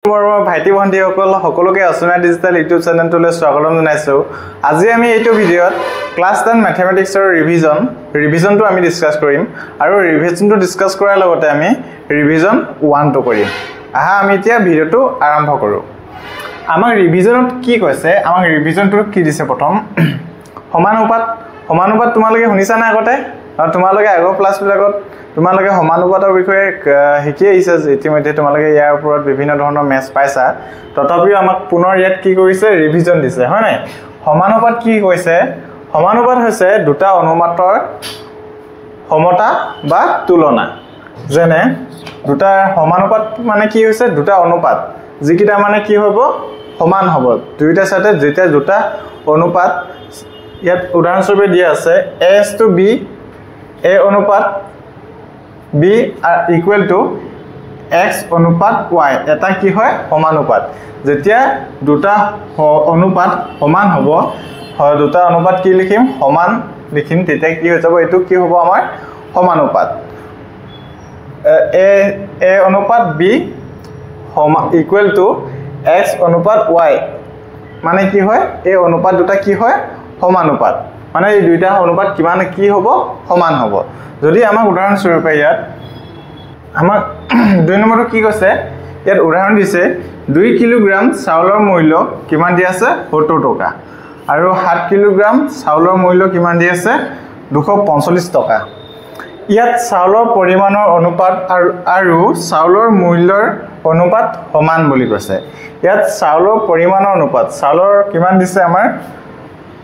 মোৰ ভাইটি ভণ্টিসকল সকলোকে অসমীয়া ডিজিটেল ইউটিউব চেনেলটোলৈ স্বাগতম জনাইছো। আজি আমি এইটো ভিডিঅ'ত ক্লাছ 10 ম্যাথমেটিক্সৰ ৰিভিজনটো আমি ডিসকাস কৰিম আৰু ৰিভিজনটো ডিসকাস কৰাৰ লগতে আমি ৰিভিজন 1 টো কৰিম। আহা আমি এতিয়া ভিডিঅ'টো আৰম্ভ কৰো। আমাক ৰিভিজনত কি কৈছে? আমাক ৰিভিজনটো কি দিছে? প্ৰথম সমানুপাত তোমালোকে শুনিছা না আগতে? আৰু তোমালোকে আগৰ ক্লাছবিলাকত তোমালোকে সমানুপাতৰ বিষয়ে শিকি আহিছা যে ইতিমধ্যে তোমালোকে ইয়াৰ ওপৰত বিভিন্ন ধৰণৰ মেথছ পাইছা। তথাপিও আমাক পুনৰ ইয়াত কি কৰিছে? ৰিভিজন দিছে, হয় নাই? সমানুপাত কি কৈছে? সমানুপাত হৈছে দুটা অনুপাতৰ সমতা বা তুলনা। যেনে দুটা সমানুপাত মানে কি হৈছে? দুটা অনুপাত যিকিটা মানে কি হ'ব? সমান হ'ব। দুইটা সাথে যেতিয়া দুটা অনুপাত ইয়াত উদাহৰণস্বৰূপে দিয়া আছে a/b a অনুপাত b equal to x অনুপাত y এটা কি হয়? সমানুপাত। যেতিয়া দুটা অনুপাত সমান হ'ব, দুটা অনুপাত কি লিখিম? সমান লিখিম, তেতিয়া কি হৈ যাব? এটো কি হ'ব? আমাৰ সমানুপাত। a অনুপাত b equal to x অনুপাত y মানে কি হয়? এই অনুপাত দুটা কি হয়? সমানুপাত। মানে এই দুইটা অনুপাত কিমান কি হ'ব? সমান হ'ব। যদি আমাক উদাহৰণস্বৰূপে ইয়াত আমাক 2 নম্বৰটো কি কৈছে? ইয়াত উদাহৰণ দিছে 2 কিলোগ্ৰাম চাউলৰ মূল্য কিমান দি আছে? 70 টকা। আৰু 7 কিলোগ্ৰাম চাউলৰ মূল্য কিমান দি আছে? 245 টকা। ইয়াত চাউলৰ পৰিমাণৰ অনুপাত আৰু চাউলৰ মূল্যৰ অনুপাত সমান বুলি কৈছে। ইয়াত চাউলৰ পৰিমাণৰ অনুপাত চাউলৰ কিমান দিছে? আমাৰ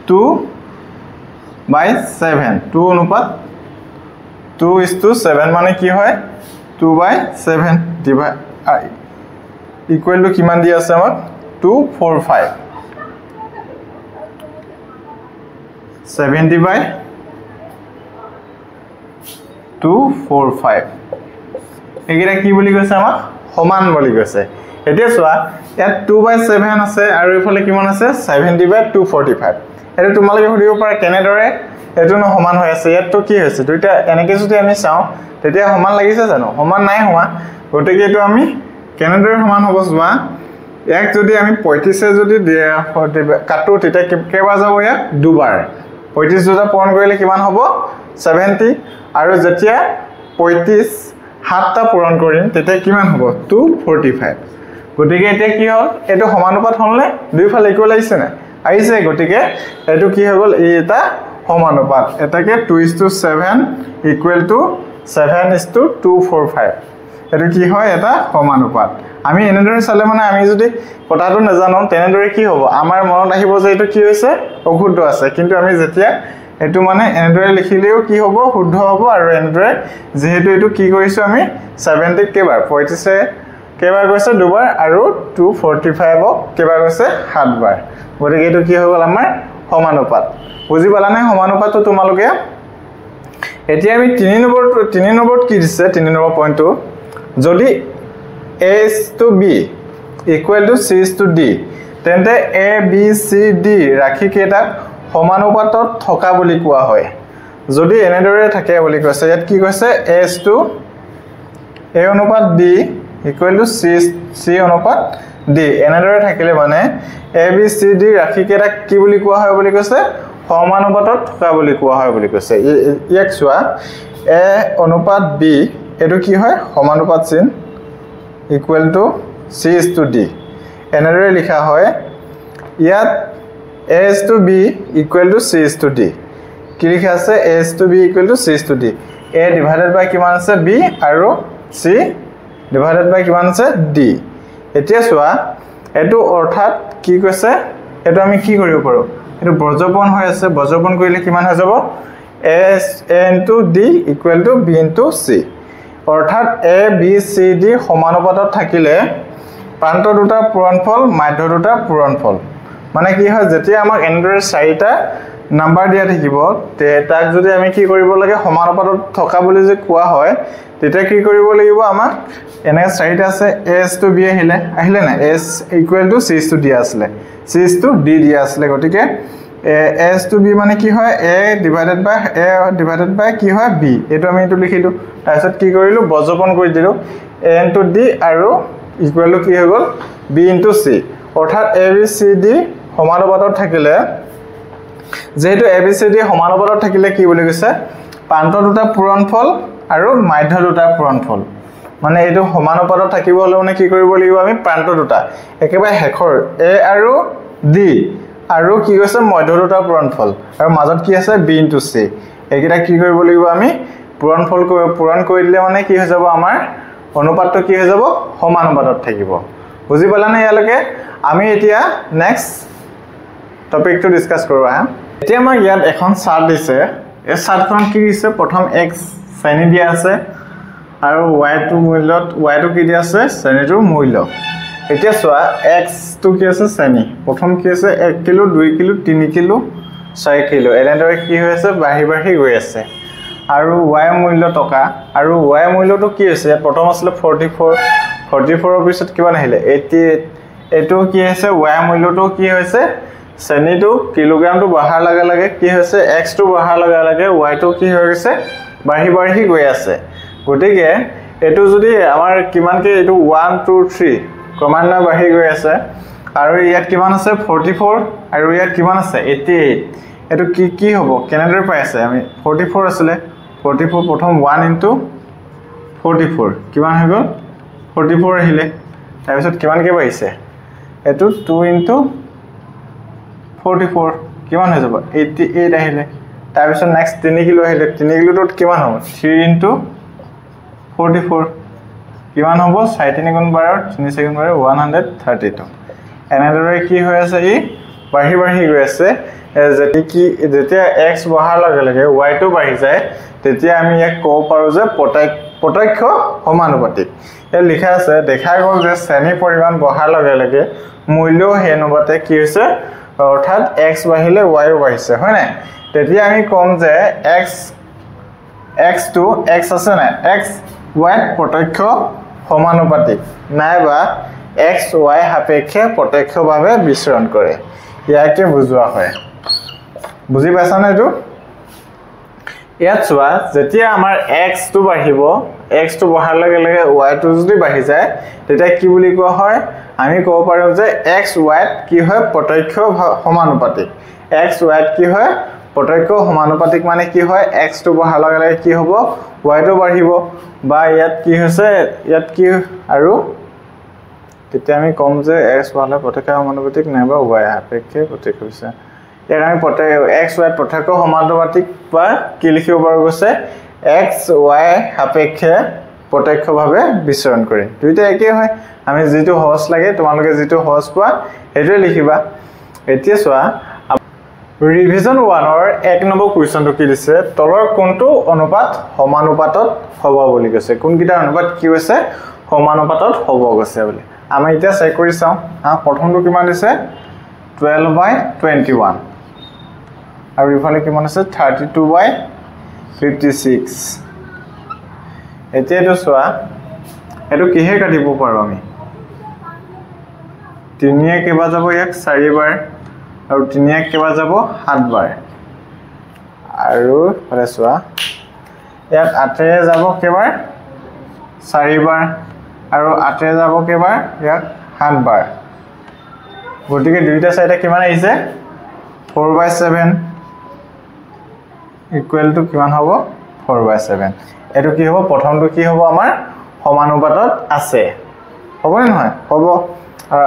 2/7 2 অনুপাত 2:7 মানে কি হয়? 2/7 ডিভাইড ইকুৱেল টু কিমান দি আছে আমাক? 245 70/245 এইকেইটা কি বুলি কৈছে? আমাক সমান বুলি কৈছে। এতিয়া চোৱা ইয়াত 2/7 আছে আৰু এইফালে কিমান আছে? 70/245। এটা তোমালোকে সুধিব পাৰা কেনেদৰে এটো ন সমান হৈ আছে? ইয়াতটো কি হৈছে? দুইটা এনেকৈ যদি আমি চাওঁ তেতিয়া সমান লাগিছে জানো? সমান নাই হোৱা। গতিকে এটো আমি কেনেদৰে সমান হ'ব? যোৱা এক যদি আমি 35 যদি কাটো তেতিয়া কেইবাৰ যাব? ইয়াত দুবাৰ। 35 দুটা পূৰণ কৰিলে কিমান হ'ব? 70। আৰু যেতিয়া 35 7টা পূৰণ কৰিম তেতিয়া কিমান হ'ব? 245। গতিকে এতিয়া কি হ'ল? এটো সমানুপাত হ'লনে? দুইফালে ইকুৱেল আহিছে না? আহিছে। গতিকে এটো কি হৈ গ'ল? এই এটা সমানুপাত। এটাকে 2:7 equal to 7:245 এটো কি হয়? এটা সমানুপাত। আমি এনেদৰে চালে মানে আমি যদি কথাটো নাজানো তেনেদৰে কি হ'ব? আমাৰ মনত আহিব যে এটো কি হৈছে? অশুদ্ধ আছে। কিন্তু আমি যেতিয়া এটো মানে এনেদৰে লিখিলেও কি হ'ব? শুদ্ধ হ'ব। আৰু এনেদৰে যেহেতু এটো কি কৰিছো আমি 70 কেইবাৰ 35 কেইবাৰ কৈছে? দুবাৰ। আৰু 245 কেইবাৰ কৈছে? 7 বাৰ। গতিকে এটো কি হৈ গ'ল? আমাৰ সমানুপাত। বুজি পালানে সমানুপাতটো তোমালোকে? এতিয়া আমি 3 নম্বৰত কি দিছে? 3 নম্বৰ পইণ্টটো যদি a/b equal to c/d তেন্তে a b c d ৰাশি কেইটাক সমানুপাতত থকা বুলি কোৱা হয়। যদি এনেদৰে থাকে বুলি কৈছে, ইয়াত কি কৈছে? a অনুপাত b equal to c অনুপাত d এনেদৰে থাকিলে মানে a b c d ৰাশি কেইটাক কি বুলি কোৱা হয় বুলি কৈছে? সমানুপাতত থকা বুলি কোৱা হয় বুলি কৈছে। ইয়াক চোৱা a অনুপাত b এটো কি হয়? সমানুপাত চিন ইকুৱেল টু c/d এনেদৰে লিখা হয়। ইয়াত a/b ইকুৱেল টু c/d কি লিখা আছে? a/b equal to c/d a divided by কিমান আছে? b আৰু c ডিভাইডেড বাই কিমান আছে? d। এতিয়া চোৱা এটো অৰ্থাৎ কি কৈছে? এটো আমি কি কৰিব পাৰো? এটো বৰ্জপন হৈ আছে। বৰ্জপন কৰিলে কিমান হৈ যাব? a into d equal to b into c অৰ্থাৎ a b c d সমানুপাতত থাকিলে প্ৰান্ত দুটা পূৰণফল মাধ্য দুটা পূৰণফল। মানে কি হয়? যেতিয়া আমাক এনেদৰে 4টা নাম্বাৰ দিয়া থাকিব তাক যদি আমি কি কৰিব লাগে? সমানুপাতত থকা বুলি যে কোৱা হয় তেতিয়া কি কৰিব লাগিব? আমাক এনে 4টা আছে a/b আহিলে না? a equal to c/d আছিলে, c/d দিয়া আছিলে। গতিকে a/b মানে কি হয়? a ডিভাইডেড বাই কি হয়? b এটো আমি এটো লিখিলো। তাৰপিছত কি কৰিলো? বৰ্জপন কৰি দিলো a into d আৰু ইকুৱেল টু কি হৈ গ'ল b ইনটু c অৰ্থাৎ a b c d সমানুপাতত থাকিলে যেহেতু a b c d সমানুপাতত থাকিলে কি বুলি কৈছে প্ৰান্ত দুটা পূৰণফল আৰু মাধ্য দুটা পূৰণফল মানে এইটো সমানুপাতত থাকিব হলে মানে কি কৰিব লাগিব আমি প্ৰান্ত দুটা একেবাৰে হেখৰ a আৰু d আৰু কি কৈছে মধ্য দুটা পূৰণফল আৰু মাজত কি আছে b ইনটু c এইকেইটা কি কৰিব লাগিব আমি পূৰণফল পূৰণ কৰি দিলে মানে কি হৈ যাব আমাৰ অনুপাতটো কি হৈ যাব সমানুপাতত থাকিব বুজি পালানে ইয়ালৈকে আমি এতিয়া নেক্সট টপিকটো ডিসকাস কৰো হা এতিয়া আমাৰ ইয়াত এখন চাৰ্ট দিছে এই চাৰ্টখন কি দিছে প্ৰথম x শ্ৰেণী দিয়া আছে আৰু y টো মূল্যত y টো কি দিয়া আছে শ্ৰেণীটোৰ মূল্য এতিয়া চোৱা x টো কি আছে শ্ৰেণী প্ৰথম কি আছে 1 কিলো 2 কিলো 3 কিলো 6 কিলো এনেদৰে কি হৈ আছে বাঢ়ি গৈ আছে আৰু y মূল্য টকা আৰু y মূল্যটো কি আছে প্ৰথম আছিল 44 ৰ পিছত কিমান আহিলে 88 এটো কি আছে y মূল্যটো কি হৈছে শ্ৰেণীটো কিলোগ্ৰামটো বঢ়াৰ লগে লগে কি হৈছে x টো বঢ়াৰ লগে লগে y টো কি হৈ গৈছে বাঢ়ি গৈ আছে গতিকে এটো যদি আমাৰ কিমানকে এটো 1 2 3 ক্ৰমান্বয়ে বাঢ়ি গৈ আছে আৰু ইয়াত কিমান আছে 44 আৰু ইয়াত কিমান আছে 88 এটো কি হ'ব কেনেদৰে পাই আছে আমি 44 আছিল 44 প্ৰথম 1 ইনটু 44 কিমান হৈ গ'ল 44 আহিলে তাৰ পিছত কিমানকে পাইছে এটো 2 ইনটু 44 কিমান হৈ যাব 88 আহিলে তাৰ পিছত নেক্সট 3 কিলো আহিলে 3 কিলোত কিমান হ'ব 3 ইনটু 44 কিমান হ'ব 4 গুণ 12 3 গুণ 12 132 এনেদৰে কি হৈ আছে ই বাঢ়ি গৈ আছে যেতিয়া x বঢ়াৰ লগে লগে y টো বাঢ়ি যায় তেতিয়া আমি এক ক'ব পাৰো যে প্ৰত্যক্ষ সমানুপাতিক এ লিখা আছে দেখা গ'ল যে শ্ৰেণী পৰিমাণ বঢ়াৰ লগে লগে মূল্য সেই অনুপাতে কি হৈছে অৰ্থাৎ x বাঢ়িলে y ও বাঢ়িছে হয় নাই তেতিয়া আমি কম যে x টো x আছে না x y প্ৰত্যক্ষ সমানুপাতিক নাইবা x y সাপেক্ষে প্ৰত্যক্ষভাৱে বিচৰণ কৰে ইয়াকে বুজোৱা হয় বুজি পাইছানে এটো ইয়াত চোৱা যেতিয়া আমাৰ x টো বাঢ়িব x টো বঢ়াৰ লগে লগে y টো যদি বাঢ়ি যায় তেতিয়া কি বুলি কোৱা হয় আমি ক'ব পাৰো যে x y কি হয় প্ৰত্যক্ষ সমানুপাতিক x y কি হয় প্ৰত্যক্ষ সমানুপাতিক মানে কি হয় x টো বঢ়াৰ লগে লগে কি হ'ব y টো বাঢ়িব বা ইয়াত কি হৈছে ইয়াত কি আৰু তেতিয়া আমি কম যে x বঢ়ালে প্ৰত্যক্ষ সমানুপাতিক নাইবা y সাপেক্ষে প্ৰত্যক্ষ হৈছে ইয়াত আমি x y প্ৰত্যক্ষ সমানুপাতিক বা কি লিখিব পাৰো গৈছে x y সাপেক্ষে প্ৰত্যক্ষভাৱে বিচৰণ কৰে দুইটা একে হয় আমি যেটো সহজ লাগে তোমালোকে যেটো সহজ পোৱা হেটোই লিখিবা এতিয়া চোৱা ৰিভিজন 1 ৰ 1 নম্বৰ কোৱেশ্চনটো কি দিছে তলৰ কোনটো অনুপাত সমানুপাতত হ'ব বুলি কৈছে কোনকিটা অনুপাত কি হৈছে সমানুপাতত হ'ব গৈছে বুলি আমি এতিয়া চেক কৰি চাও প্ৰথমটো কিমান দিছে 12/21 আৰু ইফালে কিমান আছে 32/56 এতিয়া এটো চোৱা এটো কিহে কাটিব পাৰো আমি 3 কেবা যাব ইয়াক 4 বাৰ আৰু 3 কেবা যাব 7 বাৰ আৰু ফলে চোৱা ইয়াত 8 যাব কেবাৰ 4 বাৰ আৰু 8 যাব কেবাৰ ইয়াক 7 বাৰ গতিকে দুইটা সাইডে কিমান আহিছে 4/7 ইকুৱেল টু কিমান হ'ব 4/7 এটো কি হ'ব প্ৰথমটো কি হ'ব আমাৰ সমানুপাতত আছে হ'ব নে নহয় হ'ব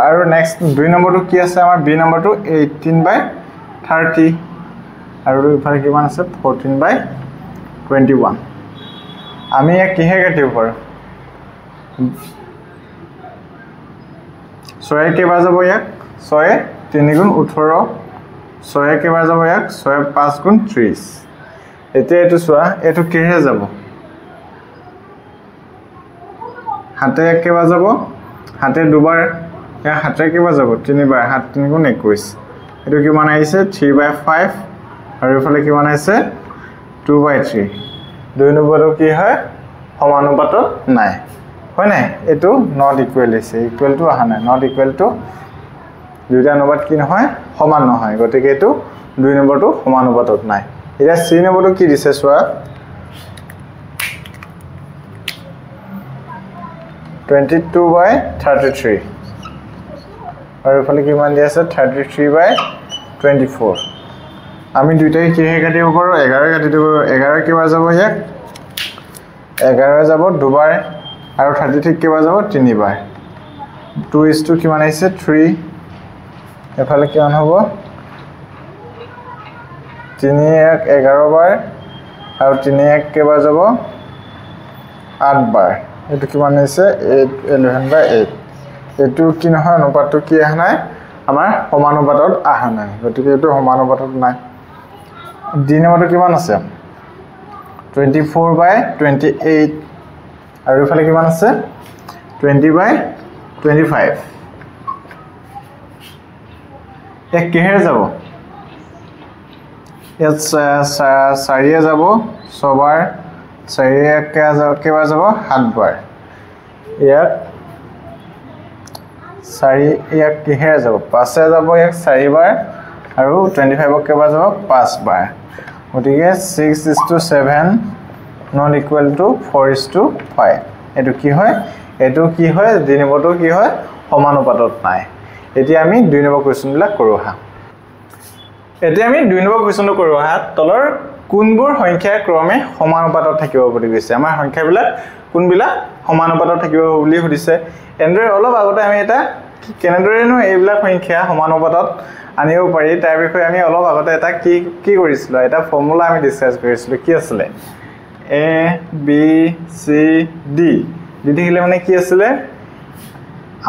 আৰু নেক্সট 2 নম্বৰটো কি আছে আমাৰ বি নম্বৰটো 18/30 আৰু ইফালে কিমান আছে 14/21 আমি এক কিহে কাটিব পাৰো 6 কেবাৰ যাব ইয়াক 6 3 গুণ 18 6 কেবাৰ যাব ইয়াক 6 5 গুণ 30 এতিয়া এটো চোৱা এটো কিহে যাব হাতে কেবাৰ যাব হাতে দুবাৰ या हाते किबा যাব 3 বাৰ 7 3 গুণ 21 এটো কিমান আহিছে 3/5 আৰু ইফালে কিমান আহিছে 2/3 দুই নম্বৰটো কি হয় সমানুপাতত নাই হয় নাই এটো নট ইকুৱেল আছে ইকুৱেল টু আহা নাই নট ইকুৱেল টু দুইটা অনুপাত কি নহয় সমান নহয় গতিকে এটো দুই নম্বৰটো সমানুপাতত নাই এটা সি নম্বৰটো কি দিছে চোৱা 22/33 আৰু ইফালে কিমান দি আছে 33/24 আমি দুইটাই কি হে কাটিব পাৰো 11 কাটি দিব 11 কিবা যাব ইয়াক 11 যাব দুবাৰ আৰু 33 কিবা যাব তিনিবাৰ 2 কিমান আহিছে 3 এফালে কিমান হ'ব 3 11 বাৰ আৰু 3 কিবা যাব 8 বাৰ এটো কিমান আহিছে 11/8 এটো কি নহয় অনুপাতটো কি আহা নাই আমাৰ সমানুপাতত আহা নাই গতিকে এটো সমানুপাতত নাই ডি নম্বৰটো কিমান আছে 24/28 আৰু ইফালে কিমান আছে 20/25 এক কিহেৰে যাব ইয়াত 4 যাব 6 বাৰ 4 কেবাৰ যাব 7 বাৰ ইয়াত 4 ইয়াক কিহেৰে যাব 5 যাব ইয়াক 4 বাৰ আৰু 25 কেবাৰ যাব 5 বাৰ গতিকে 6:7 not equal to 4:5 এটো কি হয় দুই নম্বৰটো কি হয় সমানুপাতত নাই এতিয়া আমি দুই নম্বৰ কোৱেশ্চন বিলাক কৰো হা এতিয়া আমি দুই নম্বৰ কোৱেশ্চনটো কৰো হা তলৰ কোনবোৰ সংখ্যা ক্ৰমে সমানুপাতত থাকিব বুলি কৈছে আমাৰ সংখ্যাবিলাক কোনবিলাক সমানুপাতত থাকিব বুলি সুধিছে এন্ডৰে অলপ আগতে আমি এটা কেনেদৰেনো এইবিলাক সংখ্যা সমানুপাতত আনিব পাৰি তাৰ বিষয়ে আমি অলপ আগতে এটা কি কৰিছিল এটা ফৰ্মুলা আমি ডিসকাস কৰিছিল কি আছিল a b c d দিলে মানে কি আছিল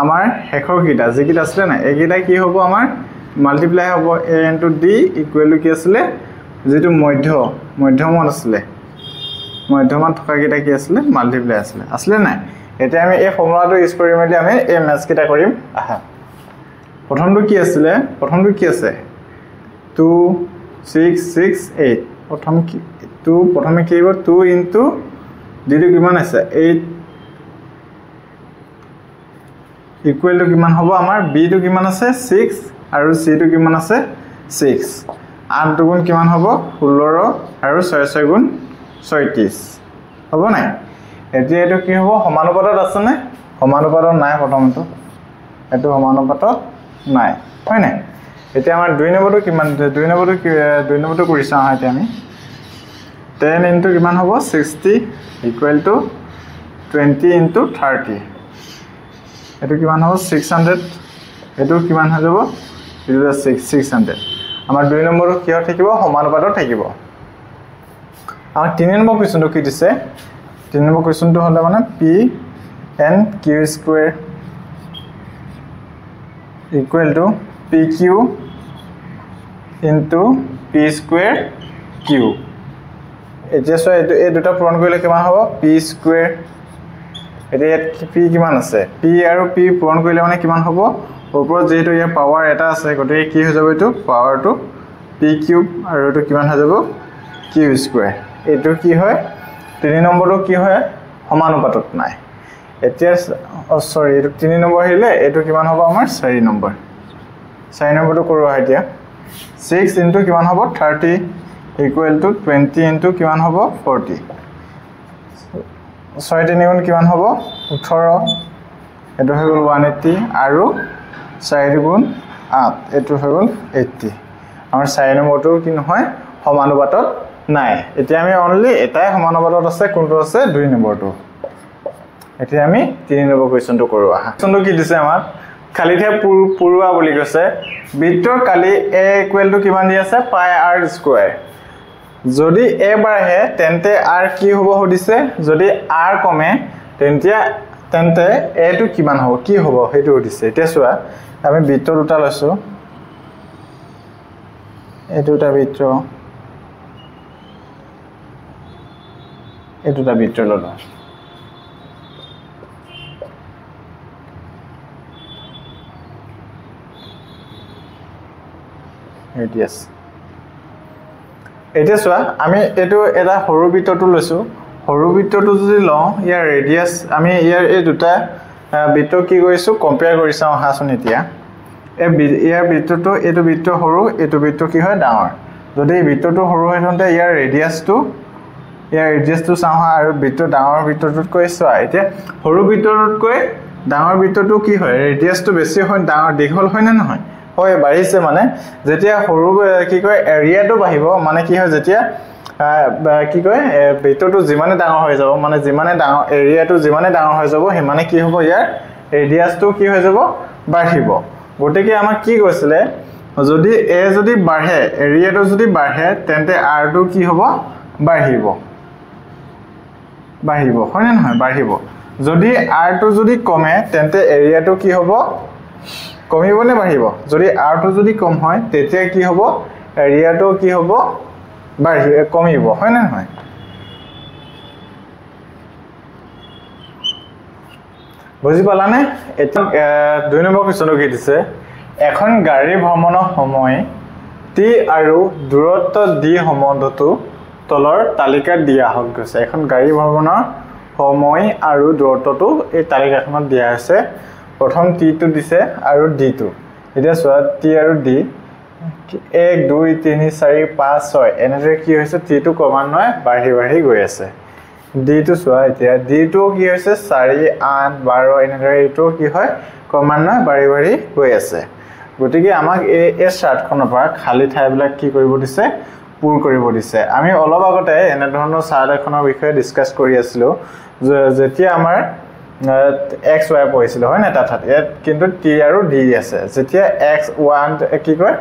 আমাৰ হেকৰ কিটা যেকিটা আছিল না একিটা কি হ'ব আমাৰ মাল্টিপ্লাই হ'ব a into d ইকুৱেল কি আছিল যেটো মধ্যমত আছিল মধ্যমত থকা কিটা কি আছিল মাল্টিপ্লাই আছিল না এতিয়া আমি এই ফৰ্মুলাটো ইউজ কৰি মেলি আমি এই ম্যাথছ কিটা কৰিম আহা প্ৰথমটো কি আছে 2 6 6 8 প্ৰথমে কি হ'ব 2 into d টো কিমান আছে 8 ইকুৱেল টু কিমান হ'ব আমাৰ b টো কিমান আছে 6 আৰু c টো কিমান আছে 6 8 দুগুণ কিমান হ'ব 16 আৰু 6 6 গুণ 36 হ'ব নাই এতিয়া এটো কি হ'ব সমানুপাতত আছে নে সমানুপাতত নাই প্ৰথমটো এটো সমানুপাতত নাই হয় নাই এতিয়া আমাৰ দুই নম্বৰটো কিমান দুই নম্বৰটো কৰিছা এতিয়া আমি 10 into কিমান হ'ব 60 ইকুৱেল টু 20 into 30 এটো কিমান হ'ব 600 এটো কিমান হৈ যাব 600 আমাৰ দুই নম্বৰটো কি থাকিব সমানুপাতত থাকিব আমাৰ 3 নম্বৰ কোৱেশ্চনটো কি দিছে 3 নম্বৰ কোৱেশ্চনটো হলে মানে p n q square equal to pq into p square q এতিয়া সো এই দুটা পূৰণ কৰিলে কিমান হ'ব p square এতিয়া p কিমান আছে p আৰু p পূৰণ কৰিলে মানে কিমান হ'ব ওপৰত যেটো ইয়াৰ পাৱাৰ এটা আছে গতিকে কি হৈ যাব এটো পাৱাৰটো p কিউব আৰু এটো কিমান হৈ যাব q square এটো কি হয় 3 নম্বৰটো কি হয় সমানুপাতত নাই এতিয়া সৰি এটো 3 নম্বৰ হিলে এটো কিমান হ'ব আমাৰ 4 নম্বৰ 4 নম্বৰটো কৰো এতিয়া 6 into কিমান হ'ব 30 equal to 20 into কিমান হ'ব 40 6 3 গুণ কিমান হ'ব 18 এটো হৈ গ'ল 180 আৰু 4 গুণ 8 এটো হৈ গ'ল 80 আমাৰ 4 নম্বৰটো কি নহয় সমানুপাতত নাই এতিয়া আমি অনলি এটাই সমানুপাতত আছে কোনটো আছে 2 নম্বৰটো এতিয়া আমি 3 নম্বৰ কোৱেশ্চনটো কৰো আহা কোৱেশ্চনটো কি দিছে আমাৰ কালিতে পুৰুৱা বুলি কৈছে বৃত্তৰ কালি a ইকুৱেল টু কিমান দি আছে পাই r স্কয়াৰ যদি a বাঢ়ে তেন্তে r কি হ'ব হদিছে যদি r কমে তেন্তে a টো কিমান হ'ব কি হ'ব হেতু হদিছে এতিয়া চোৱা আমি বৃত্ত দুটা লৈছো এই দুটা বৃত্ত ললো yes এটা সোয়া আমি এটো এটা সৰু বৃত্তটো লৈছো সৰু বৃত্তটো যদি লওঁ ইয়াৰ ৰেডিয়াস আমি ইয়াৰ এই দুটা বৃত্ত কি কৰিছো কম্পেয়াৰ কৰিছা হাসুন এতিয়া ইয়াৰ বৃত্তটো এটো বৃত্ত সৰু এটো বৃত্ত কি হয় ডাঙৰ যদি এই বৃত্তটো সৰু হয় তন্তে ইয়াৰ ৰেডিয়াসটো ইয়াৰ ৰেডিয়াছটো চাওঁ আৰু বৃত্ত ডাঙৰ বৃত্তটোতকৈ চোৱা এতিয়া সৰু বৃত্তটোতকৈ ডাঙৰ বৃত্তটো কি হয় ৰেডিয়াছটো বেছি হয় ডাঙৰ দীঘল হয় নে নহয় হয় বাঢ়িছে মানে যেতিয়া সৰু কি কয় এৰিয়াটো বাঢ়িব মানে কি হয় যেতিয়া কি কয় বৃত্তটো যিমানে ডাঙৰ হৈ যাব মানে যিমানে ডাঙৰ এৰিয়াটো যিমানে ডাঙৰ হৈ যাব সিমানে কি হ'ব ইয়াৰ ৰেডিয়াছটো কি হৈ যাব বাঢ়িব গতিকে আমাক কি কৈছিলে যদি এ যদি বাঢ়ে এৰিয়াটো যদি বাঢ়ে তেন্তে r টো কি হ'ব বাঢ়িব হয় নে নহয় বাঢ়িব যদি r টো যদি কমে তেন্তে এৰিয়াটো কি হ'ব কমিব নে বাঢ়িব যদি r টো যদি কম হয় তেতিয়া কি হ'ব এৰিয়াটো কি হ'ব কমিব হয় নে নহয় বুজি পালানে এতিয়া 2 নম্বৰ কোৱেশ্চনটো কি দিছে এখন গাড়ী ভ্ৰমণৰ সময় t আৰু দূৰত্ব d সম্বন্ধটো তলৰ তালিকাত দিয়া হ'ল গৈছে এখন গাড়ী ভ্ৰমণৰ সময় আৰু দূৰত্বটো এই তালিকাখনত দিয়া আছে প্ৰথম t টো দিছে আৰু d টো এতিয়া চোৱা t আৰু d 1 2 3 4 5 6 এনেদৰে কি হৈছে t টো ক্ৰমান্বয়ে বাঢ়ি গৈ আছে d টো চোৱা এতিয়া d টো কি হৈছে 4 8 12 এনেদৰে এইটো কি হয় ক্ৰমান্বয়ে বাঢ়ি গৈ আছে গতিকে আমাক এই চাৰ্টখনৰ পৰা খালি ঠাইবিলাক কি কৰিব দিছে পূৰ কৰিব দিছে আমি অলপ আগতে এনে ধৰণৰ চাৰ্ট এখনৰ বিষয়ে ডিসকাস কৰি আছিলো যেতিয়া আমাৰ x y পঢ়িছিল হয় না তাত কিন্তু t আৰু d আছে যেতিয়া x 1 কি কয়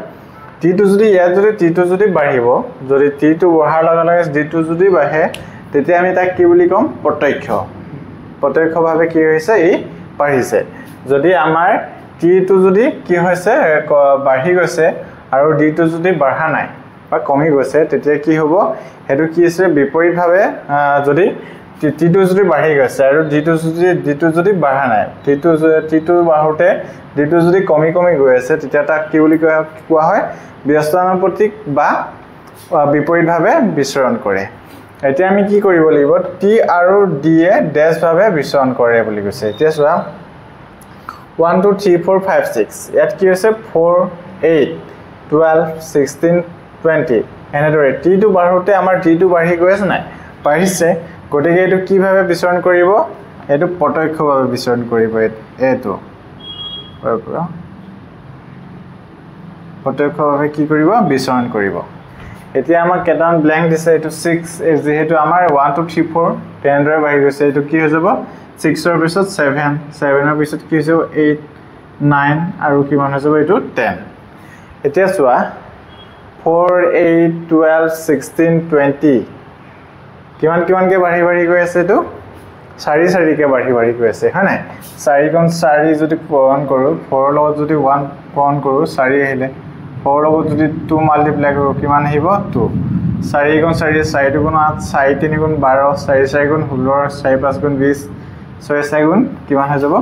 t টো যদি ইয়াত যদি t টো যদি বাঢ়িব যদি t টো বঢ়াৰ লগে লগে d টো যদি বাঢ়ে তেতিয়া আমি তাক কি বুলি কম প্ৰত্যক্ষভাৱে কি হৈছে ই বাঢ়িছে যদি আমাৰ t টো যদি কি হৈছে বাঢ়ি গৈছে আৰু d টো যদি বাঢ়া নাই বা কমি গৈছে তেতিয়া কি হ'ব হেতু কি আছে বিপৰীতভাৱে যদি t টো যদি বাঢ়ি গৈছে আৰু d টো যদি বাঢ়া নাই t টো বাঢ়োতে d টো যদি কমি গৈ আছে তেতিয়া তাক কি বুলি কোৱা হয় ব্যস্তানুপাতিক বা বিপৰীতভাৱে বিচৰণ কৰে এতিয়া আমি কি কৰিব লাগিব t আৰু d এ ড্যাশ ভাৱে বিচৰণ কৰে বুলি কৈছে এতিয়া চোৱা 1 2 3 4 5 6 ইয়াত কি হৈছে 4 8 12 16 20 এনেদৰে t টো বাঢ়োতে আমাৰ d টো বাঢ়ি গৈ আছে নাই বাঢ়িছে গতিকে এটো কি ভাৱে বিচৰণ কৰিব এটো প্ৰত্যক্ষভাৱে বিচৰণ কৰিব এটো প্ৰত্যক্ষভাৱে কি কৰিব বিচৰণ কৰিব এতিয়া আমাক কেটান ব্ল্যাঙ্ক দিছে এটো 6 যেহেতু আমাৰ 1 2 3 4 10 ৰে বাঢ়ি গৈছে এটো কি হৈ যাব 6 ৰ পিছত 7 7 ৰ পিছত কি হৈ 8 9 আৰু কিমান হৈ যাব এটো 10 এতিয়া চোৱা 4 8 12 16 20 কিমান কে বাঢ়ি গৈ আছে এটো 4 কে বাঢ়ি গৈ আছে হয় নাই 4 কোন 4 যদি পূৰণ কৰো 4 লগত যদি 1 পূৰণ কৰো 4 আহিলে 4 লগত যদি 2 মাল্টিপ্লাই কৰো কিমান আহিব 2 4 গুণ 4 4 গুণ 8 4 3 গুণ 12 4 4 গুণ 16 4 5 গুণ 20 6 4 গুণ কিমান হৈ যাব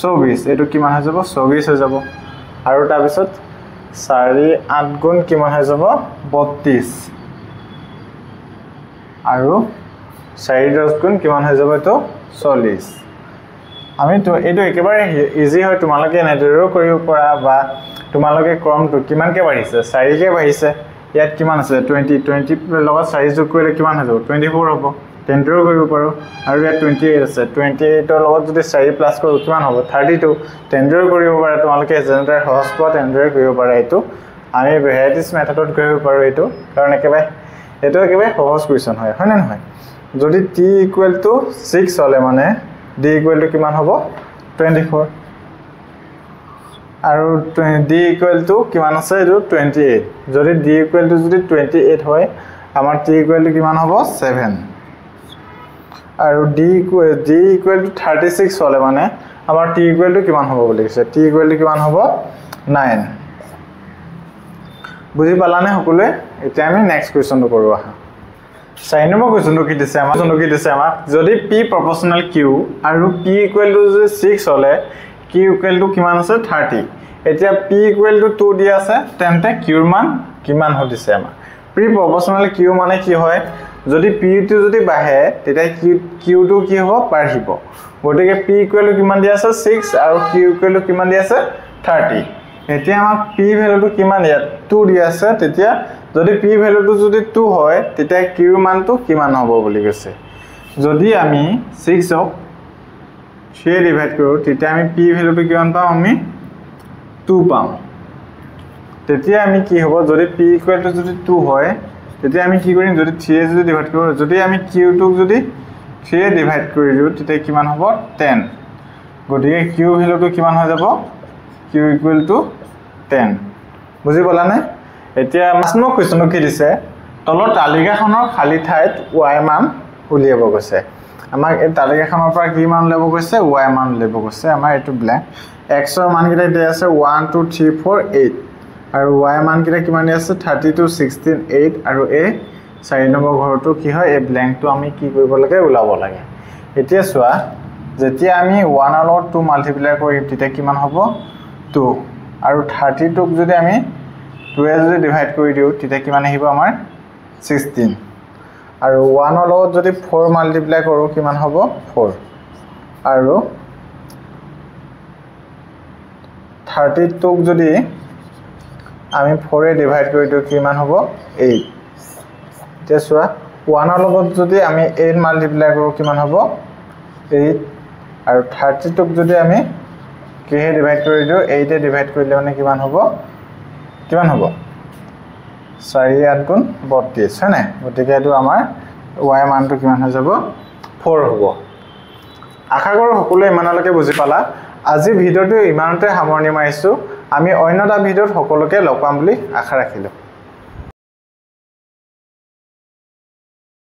24 এটো কিমান হৈ যাব 24 হৈ যাব আৰু তাৰ পিছত 4 8 গুণ কিমান হৈ যাব 32 আৰু 4 10 গুণ কিমান হৈ যাব এটো 40 আমি তো এটো একেবাৰে ইজি হয় তোমালোকে নেদৰেও কৰিব পৰা বা তোমালোকে ক্ৰমটো কিমান কে বাঢ়িছে 4 কে বাঢ়িছে ইয়াত কিমান আছে 20 লগত 4 যোগ কৰিলে কিমান হৈ যাব 24 হ'ব 10 ৰো কৰিব পাৰো আৰু ইয়াত 28 আছে 28 ৰ লগত যদি 4 প্লাস কৰো কিমান হ'ব 32 10 ৰো কৰিব পাৰা তোমালোকে জেনেৰেটৰ সহজ পোৱা 10 ৰো কৰিব পাৰা এটো আমি ভেৰাইটিজ মেথডত কৰিব পাৰো এটো কাৰণ একেবাৰে সহজ কোৱেশ্চন হয় না নহয় যদি t = 6 হলে মানে d = কিমান হ'ব 24 আৰু d = কিমান আছে এটো 28 যদি d = যদি 28 হয় আমাৰ t = কিমান হ'ব 7 আৰু d = 36 হলে মানে আমাৰ t = কিমান হ'ব বুলি কৈছে t = কিমান হ'ব 9 বুজি পালানে সকলোৱে এতিয়া আমি নেক্সট কোৱেশ্চনটো কৰো আহা 4 নম্বৰ কোৱেশ্চনটো কি দিছে আমাক যদি p proportional q আৰু p = 6 হলে q = কিমান আছে 30 এতিয়া p = 2 দিয়া আছে তেন্তে q ৰ মান কিমান হৈ দিছে আমাৰ p proportional q মানে কি হয় যদি p টো যদি বাঢ়ে তেতিয়া q টো কি হ'ব বাঢ়িব গতিকে p = কিমান দিয়া আছে 6 আৰু q = কিমান দিয়া আছে 30 এতিয়া আমাক p ভ্যালুটো কিমান দিয়া 2 দিয়া আছে তেতিয়া যদি p ভ্যালুটো যদি 2 হয় তেতিয়া q মানটো কিমান হ'ব বুলি কৈছে যদি আমি 6 ক 3 ডিভাইড কৰো তেতিয়া আমি p ভ্যালুটো কিমান পাম আমি 2 পাম তেতিয়া আমি কি হ'ব যদি p যদি 2 হয় তেতিয়া আমি কি কৰিম যদি 3 যদি ডিভাইড কৰো যদি আমি q টোক যদি 3 ডিভাইড কৰি দিও তেতিয়া কিমান হ'ব 10 গতিকে q ভ্যালুটো কিমান হৈ যাব q = 10 বুজি পালানে এতিয়া মাছনো কোৱেশ্চনটো কি দিছে তলৰ তালিকাখনৰ খালি ঠাইত y মান উলিয়াব কৈছে আমাক এই তালিকাখনৰ পৰা কি মান ল'ব কৈছে y মান ল'ব কৈছে আমাৰ এটো ব্ল্যাঙ্ক x ৰ মান কিটা দিয়া আছে 1 2 3 4 8 আৰু y মান কিটা কিমান দিয়া আছে 32 16 8 আৰু a 4 নম্বৰ ঘৰটো কি হয় এই ব্ল্যাঙ্কটো আমি কি কৰিব লাগে উলাব লাগে এতিয়া চোৱা যেতিয়া আমি 1 ৰ লগত 2 মাল্টিপ্লাই কৰিম তেতিয়া কিমান হ'ব 2 আৰু 32 ক যদি আমি 2 এ যদি ডিভাইড কৰি দিও তেতিয়া কিমান আহিব আমাৰ 16 আৰু 1 ৰ লগত যদি 4 মাল্টিপ্লাই কৰো কিমান হ'ব 4 আৰু 32 ক যদি আমি 4 এ ডিভাইড কৰি দিও কিমান হ'ব 8 এতিয়া চোৱা 1 ৰ লগত যদি আমি 8 মাল্টিপ্লাই কৰো কিমান হ'ব 8 আৰু 32 ক যদি আমি কে এ ডিভাইড কৰি দিও 8 এ ডিভাইড কৰিলে মানে কিমান হ'ব 4 8 গুণ 32 হয় না গতিকে এটো আমাৰ y মানটো কিমান হৈ যাব 4 হ'ব আশা কৰো সকলোৱে ইমানলৈকে বুজি পালা আজি ভিডিওটো ইমানতে সামৰণি মাৰিছো আমি অন্য এটা ভিডিওত সকলোকে লগ পাম বুলি আশা ৰাখিলো